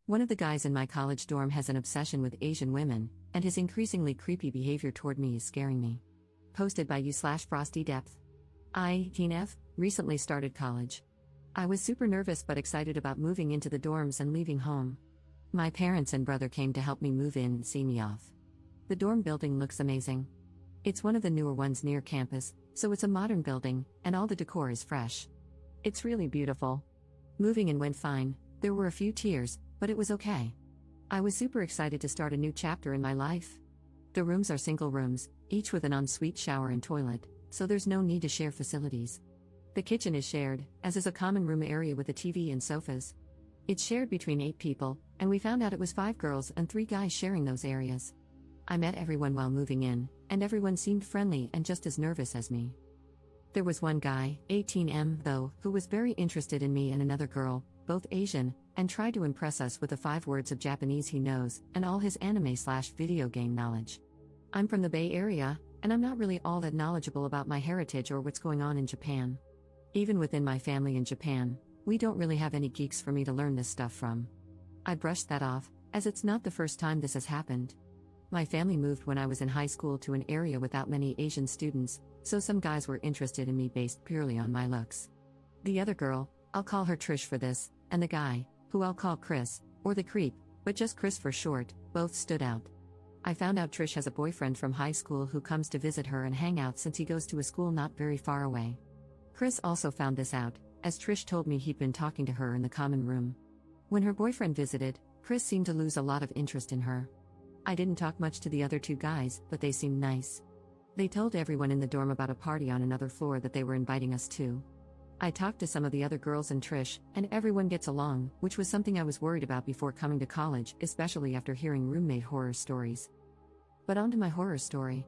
One of the guys in my college dorm has an obsession with Asian women, and his increasingly creepy behavior toward me is scaring me. Posted by u/FrostyDepth. I, teen F, recently started college. I was super nervous but excited about moving into the dorms and leaving home. My parents and brother came to help me move in and see me off. The dorm building looks amazing. It's one of the newer ones near campus, so it's a modern building, and all the decor is fresh. It's really beautiful. Moving in went fine, there were a few tears, but it was okay. I was super excited to start a new chapter in my life. The rooms are single rooms, each with an ensuite shower and toilet, so there's no need to share facilities. The kitchen is shared, as is a common room area with a TV and sofas. It's shared between 8 people, and we found out it was 5 girls and 3 guys sharing those areas. I met everyone while moving in, and everyone seemed friendly and just as nervous as me. There was one guy, 18M though, who was very interested in me and another girl, both Asian, and tried to impress us with the 5 words of Japanese he knows, and all his anime/video game knowledge. I'm from the Bay Area, and I'm not really all that knowledgeable about my heritage or what's going on in Japan. Even within my family in Japan, we don't really have any geeks for me to learn this stuff from. I brushed that off, as it's not the first time this has happened. My family moved when I was in high school to an area without many Asian students, so some guys were interested in me based purely on my looks. The other girl, I'll call her Trish for this, and the guy, who I'll call Chris, or the creep, but just Chris for short, both stood out. I found out Trish has a boyfriend from high school who comes to visit her and hang out since he goes to a school not very far away. Chris also found this out, as Trish told me he'd been talking to her in the common room. When her boyfriend visited, Chris seemed to lose a lot of interest in her. I didn't talk much to the other 2 guys, but they seemed nice. They told everyone in the dorm about a party on another floor that they were inviting us to. I talked to some of the other girls and Trish, and everyone gets along, which was something I was worried about before coming to college, especially after hearing roommate horror stories. But on to my horror story.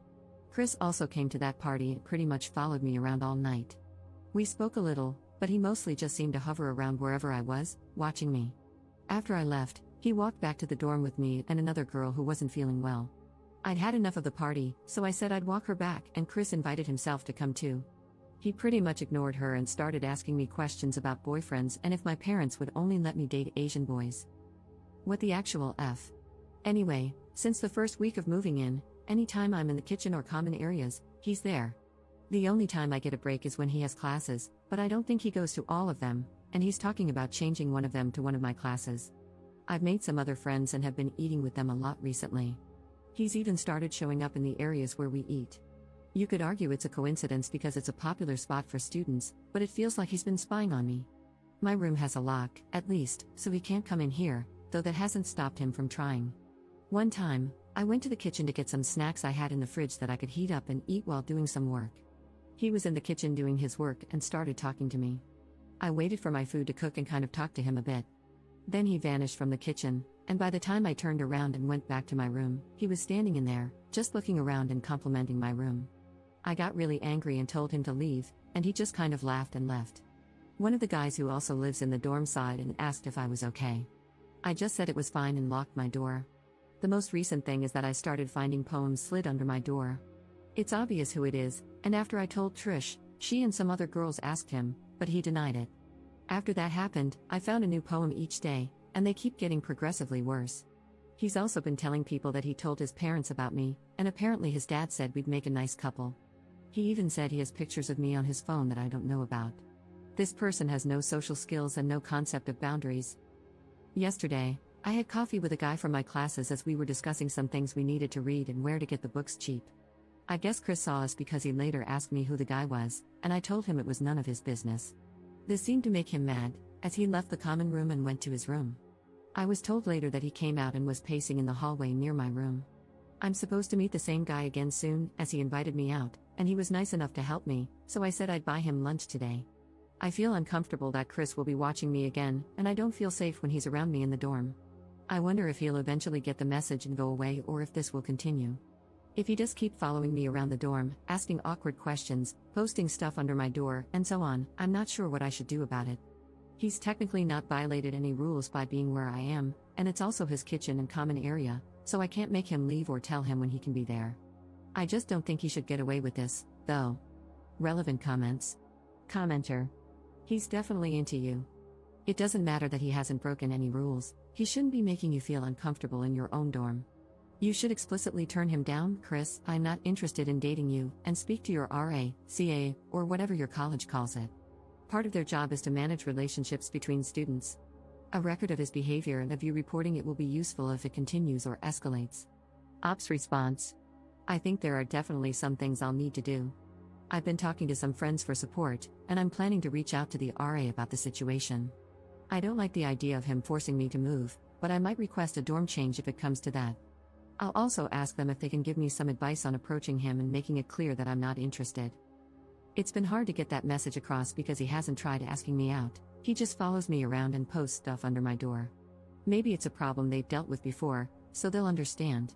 Chris also came to that party and pretty much followed me around all night. We spoke a little, but he mostly just seemed to hover around wherever I was, watching me. After I left, he walked back to the dorm with me and another girl who wasn't feeling well. I'd had enough of the party, so I said I'd walk her back, and Chris invited himself to come too. He pretty much ignored her and started asking me questions about boyfriends and if my parents would only let me date Asian boys. What the actual F? Anyway, since the first week of moving in, anytime I'm in the kitchen or common areas, he's there. The only time I get a break is when he has classes, but I don't think he goes to all of them, and he's talking about changing one of them to one of my classes. I've made some other friends and have been eating with them a lot recently. He's even started showing up in the areas where we eat. You could argue it's a coincidence because it's a popular spot for students, but it feels like he's been spying on me. My room has a lock, at least, so he can't come in here, though that hasn't stopped him from trying. One time, I went to the kitchen to get some snacks I had in the fridge that I could heat up and eat while doing some work. He was in the kitchen doing his work and started talking to me. I waited for my food to cook and kind of talked to him a bit. Then he vanished from the kitchen, and by the time I turned around and went back to my room, he was standing in there, just looking around and complimenting my room. I got really angry and told him to leave, and he just kind of laughed and left. One of the guys who also lives in the dorm side and asked if I was okay. I just said it was fine and locked my door. The most recent thing is that I started finding poems slid under my door. It's obvious who it is, and after I told Trish, she and some other girls asked him, but he denied it. After that happened, I found a new poem each day, and they keep getting progressively worse. He's also been telling people that he told his parents about me, and apparently his dad said we'd make a nice couple. He even said he has pictures of me on his phone that I don't know about. This person has no social skills and no concept of boundaries. Yesterday, I had coffee with a guy from my classes as we were discussing some things we needed to read and where to get the books cheap. I guess Chris saw us because he later asked me who the guy was, and I told him it was none of his business. This seemed to make him mad, as he left the common room and went to his room. I was told later that he came out and was pacing in the hallway near my room. I'm supposed to meet the same guy again soon, as he invited me out, and he was nice enough to help me, so I said I'd buy him lunch today. I feel uncomfortable that Chris will be watching me again, and I don't feel safe when he's around me in the dorm. I wonder if he'll eventually get the message and go away or if this will continue. If he does keep following me around the dorm, asking awkward questions, posting stuff under my door, and so on, I'm not sure what I should do about it. He's technically not violated any rules by being where I am, and it's also his kitchen and common area, so I can't make him leave or tell him when he can be there. I just don't think he should get away with this, though. Relevant comments. Commenter. He's definitely into you. It doesn't matter that he hasn't broken any rules, He shouldn't be making you feel uncomfortable in your own dorm. You should explicitly turn him down. Chris, I'm not interested in dating you, and speak to your RA, CA, or whatever your college calls it. Part of their job is to manage relationships between students. A record of his behavior and of you reporting it will be useful if it continues or escalates. Ops response. I think there are definitely some things I'll need to do. I've been talking to some friends for support, and I'm planning to reach out to the RA about the situation. I don't like the idea of him forcing me to move, but I might request a dorm change if it comes to that. I'll also ask them if they can give me some advice on approaching him and making it clear that I'm not interested. It's been hard to get that message across because he hasn't tried asking me out, he just follows me around and posts stuff under my door. Maybe it's a problem they've dealt with before, so they'll understand.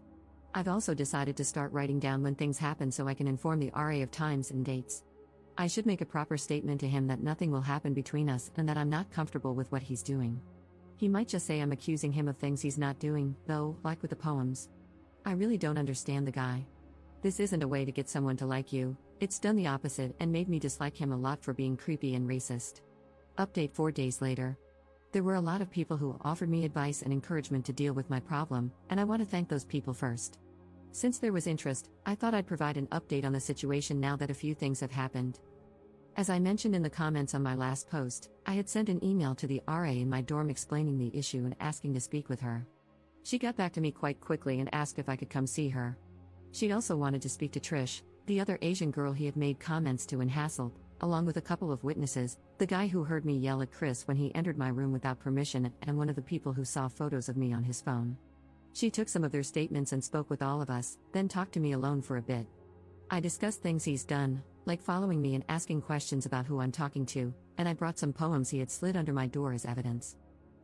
I've also decided to start writing down when things happen so I can inform the RA of times and dates. I should make a proper statement to him that nothing will happen between us and that I'm not comfortable with what he's doing. He might just say I'm accusing him of things he's not doing, though, like with the poems. I really don't understand the guy. This isn't a way to get someone to like you, it's done the opposite and made me dislike him a lot for being creepy and racist. Update 4 days later. There were a lot of people who offered me advice and encouragement to deal with my problem, and I want to thank those people first. Since there was interest, I thought I'd provide an update on the situation now that a few things have happened. As I mentioned in the comments on my last post, I had sent an email to the RA in my dorm explaining the issue and asking to speak with her. She got back to me quite quickly and asked if I could come see her. She also wanted to speak to Trish, the other Asian girl he had made comments to and hassled, along with a couple of witnesses, the guy who heard me yell at Chris when he entered my room without permission and one of the people who saw photos of me on his phone. She took some of their statements and spoke with all of us, then talked to me alone for a bit. I discussed things he's done, like following me and asking questions about who I'm talking to, and I brought some poems he had slid under my door as evidence.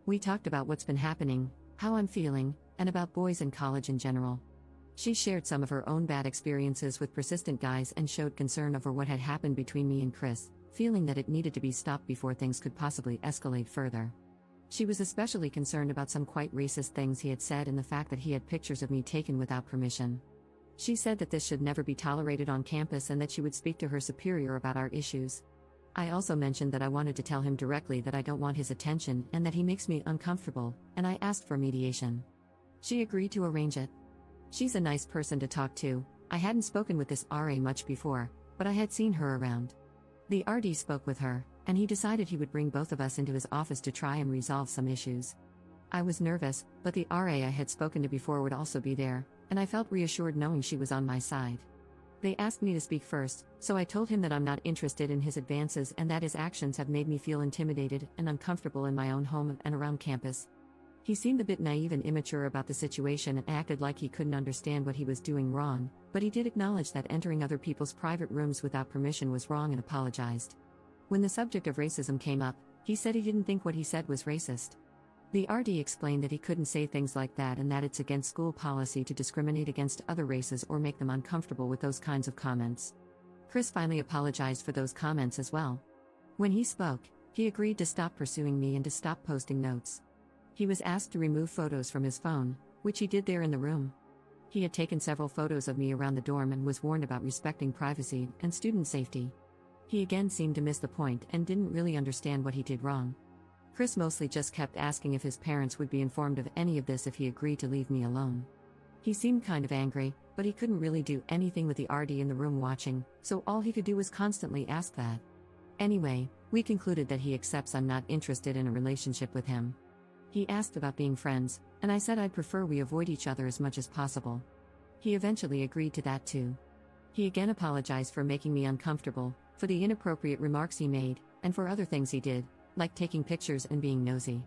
We talked about what's been happening, how I'm feeling, and about boys in college in general. She shared some of her own bad experiences with persistent guys and showed concern over what had happened between me and Chris, feeling that it needed to be stopped before things could possibly escalate further. She was especially concerned about some quite racist things he had said and the fact that he had pictures of me taken without permission. She said that this should never be tolerated on campus and that she would speak to her superior about our issues. I also mentioned that I wanted to tell him directly that I don't want his attention and that he makes me uncomfortable, and I asked for mediation. She agreed to arrange it. She's a nice person to talk to. I hadn't spoken with this RA much before, but I had seen her around. The RD spoke with her, and he decided he would bring both of us into his office to try and resolve some issues. I was nervous, but the RA I had spoken to before would also be there, and I felt reassured knowing she was on my side. They asked me to speak first, so I told him that I'm not interested in his advances and that his actions have made me feel intimidated and uncomfortable in my own home and around campus. He seemed a bit naive and immature about the situation and acted like he couldn't understand what he was doing wrong, but he did acknowledge that entering other people's private rooms without permission was wrong and apologized. When the subject of racism came up, he said he didn't think what he said was racist. The RD explained that he couldn't say things like that and that it's against school policy to discriminate against other races or make them uncomfortable with those kinds of comments. Chris finally apologized for those comments as well. When he spoke, he agreed to stop pursuing me and to stop posting notes. He was asked to remove photos from his phone, which he did there in the room. He had taken several photos of me around the dorm and was warned about respecting privacy and student safety. He again seemed to miss the point and didn't really understand what he did wrong. Chris mostly just kept asking if his parents would be informed of any of this if he agreed to leave me alone. He seemed kind of angry, but he couldn't really do anything with the RD in the room watching, so all he could do was constantly ask that. Anyway, we concluded that he accepts I'm not interested in a relationship with him. He asked about being friends, and I said I'd prefer we avoid each other as much as possible. He eventually agreed to that too. He again apologized for making me uncomfortable, for the inappropriate remarks he made, and for other things he did, like taking pictures and being nosy.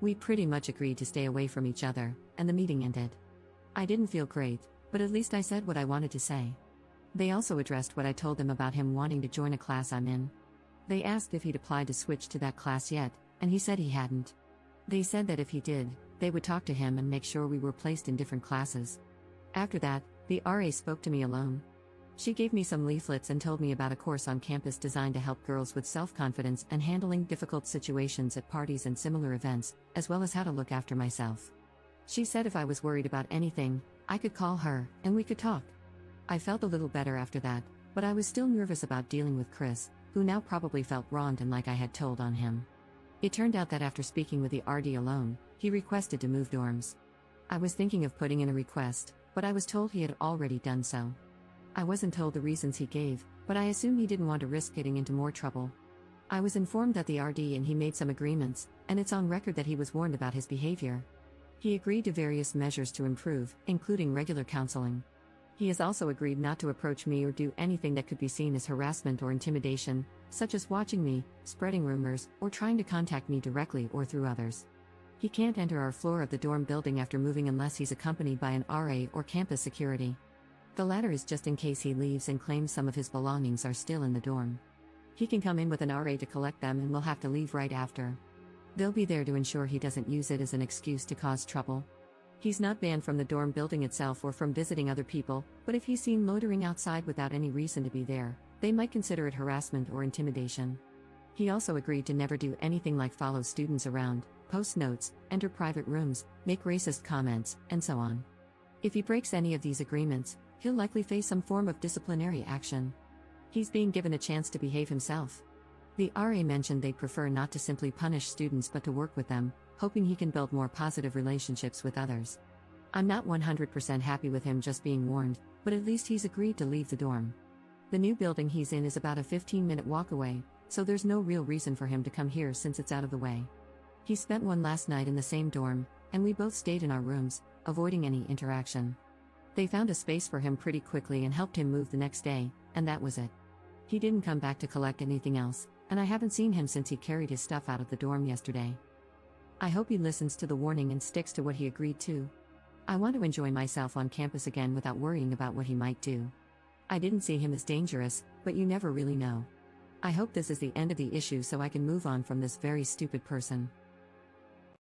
We pretty much agreed to stay away from each other, and the meeting ended. I didn't feel great, but at least I said what I wanted to say. They also addressed what I told them about him wanting to join a class I'm in. They asked if he'd applied to switch to that class yet, and he said he hadn't. They said that if he did, they would talk to him and make sure we were placed in different classes. After that, the RA spoke to me alone. She gave me some leaflets and told me about a course on campus designed to help girls with self-confidence and handling difficult situations at parties and similar events, as well as how to look after myself. She said if I was worried about anything, I could call her, and we could talk. I felt a little better after that, but I was still nervous about dealing with Chris, who now probably felt wronged and like I had told on him. It turned out that after speaking with the RD alone, He requested to move dorms. I was thinking of putting in a request, but I was told he had already done so. I wasn't told the reasons he gave, but I assume he didn't want to risk getting into more trouble. I was informed that the RD and he made some agreements, and it's on record that he was warned about his behavior. He agreed to various measures to improve, including regular counseling. He has also agreed not to approach me or do anything that could be seen as harassment or intimidation, such as watching me, spreading rumors, or trying to contact me directly or through others. He can't enter our floor of the dorm building after moving unless he's accompanied by an RA or campus security. The latter is just in case he leaves and claims some of his belongings are still in the dorm. He can come in with an RA to collect them and will have to leave right after. They'll be there to ensure he doesn't use it as an excuse to cause trouble. He's not banned from the dorm building itself or from visiting other people, but if he's seen loitering outside without any reason to be there, they might consider it harassment or intimidation. He also agreed to never do anything like follow students around, post notes, enter private rooms, make racist comments, and so on. If he breaks any of these agreements, he'll likely face some form of disciplinary action. He's being given a chance to behave himself. The RA mentioned they'd prefer not to simply punish students but to work with them, hoping he can build more positive relationships with others. I'm not 100% happy with him just being warned, but at least he's agreed to leave the dorm. The new building he's in is about a 15-minute walk away, so there's no real reason for him to come here since it's out of the way. He spent one last night in the same dorm, and we both stayed in our rooms, avoiding any interaction. They found a space for him pretty quickly and helped him move the next day, and that was it. He didn't come back to collect anything else, and I haven't seen him since he carried his stuff out of the dorm yesterday. I hope he listens to the warning and sticks to what he agreed to. I want to enjoy myself on campus again without worrying about what he might do. I didn't see him as dangerous, but you never really know. I hope this is the end of the issue so I can move on from this very stupid person.